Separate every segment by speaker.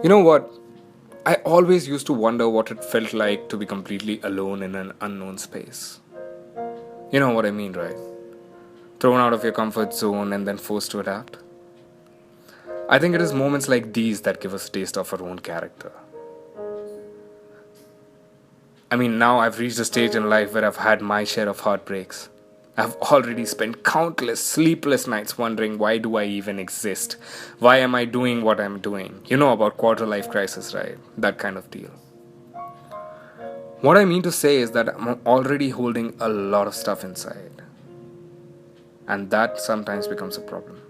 Speaker 1: You know what? I always used to wonder what it felt like to be completely alone in an unknown space. You know what I mean, right? Thrown out of your comfort zone and then forced to adapt. I think it is moments like these that give us a taste of our own character. I mean, now I've reached a stage in life where I've had my share of heartbreaks. I've already spent countless sleepless nights wondering why do I even exist? Why am I doing what I'm doing? You know about quarter life crisis, right? That kind of deal. What I mean to say is that I'm already holding a lot of stuff inside, and that sometimes becomes a problem.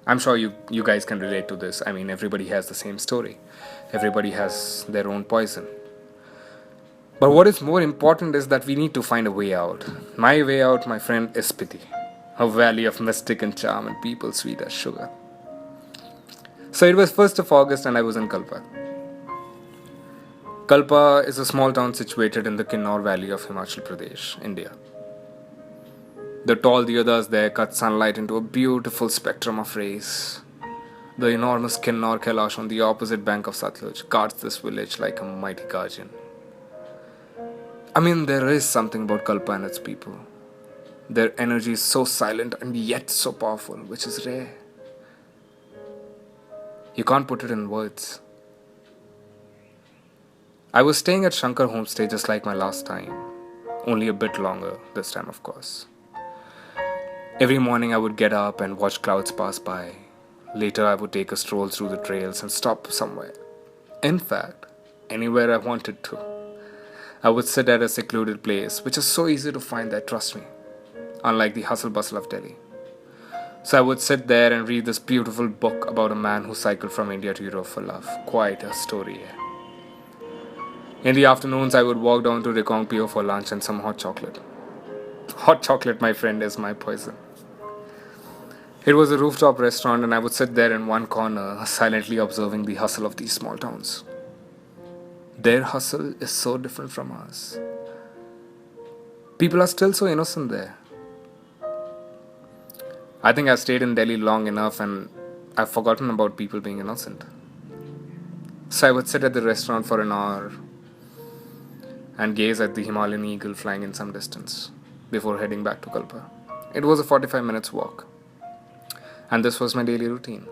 Speaker 1: I'm sure you guys can relate to this. I mean, everybody has the same story. Everybody has their own poison. But what is more important is that we need to find a way out. My way out, my friend, is Spiti, a valley of mystic and charm and people sweet as sugar. So it was 1st of August and I was in Kalpa. Kalpa is a small town situated in the Kinnaur Valley of Himachal Pradesh, India. The tall deodars there cut sunlight into a beautiful spectrum of rays. The enormous Kinnaur Kailash on the opposite bank of Satluj guards this village like a mighty guardian. I mean, there is something about Kalpa and its people. Their energy is so silent and yet so powerful, which is rare. You can't put it in words. I was staying at Shankar Homestay just like my last time, only a bit longer this time, of course. Every morning I would get up and watch clouds pass by. Later I would take a stroll through the trails and stop somewhere. In fact, anywhere I wanted to. I would sit at a secluded place, which is so easy to find there, trust me, unlike the hustle bustle of Delhi. So I would sit there and read this beautiful book about a man who cycled from India to Europe for love. Quite a story. In the afternoons, I would walk down to Rekongpio for lunch and some hot chocolate. Hot chocolate, my friend, is my poison. It was a rooftop restaurant, and I would sit there in one corner, silently observing the hustle of these small towns. Their hustle is so different from ours. People are still so innocent there. I think I've stayed in Delhi long enough and I've forgotten about people being innocent. So I would sit at the restaurant for an hour and gaze at the Himalayan eagle flying in some distance before heading back to Kalpa. It was a 45 minutes walk, and this was my daily routine.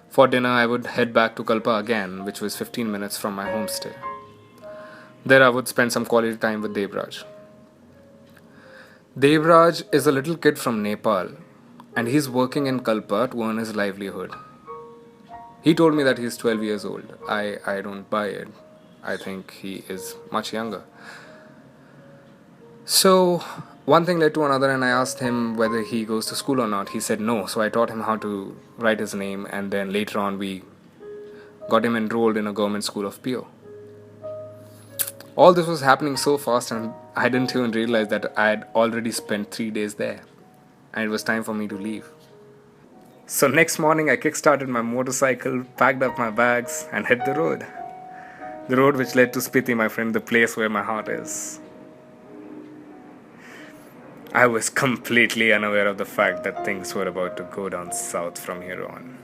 Speaker 1: For dinner, I would head back to Kalpa again, which was 15 minutes from my homestay. There, I would spend some quality time with Devraj. Devraj is a little kid from Nepal, and he's working in Kalpa to earn his livelihood. He told me that he's 12 years old. I don't buy it. I think he is much younger. So, one thing led to another, and I asked him whether he goes to school or not. He said no, so I taught him how to write his name, and then later on, we got him enrolled in a government school of PO. All this was happening so fast, and I didn't even realize that I had already spent 3 days there, and it was time for me to leave. So, next morning, I kickstarted my motorcycle, packed up my bags, and hit the road. The road which led to Spiti, my friend, the place where my heart is. I was completely unaware of the fact that things were about to go down south from here on.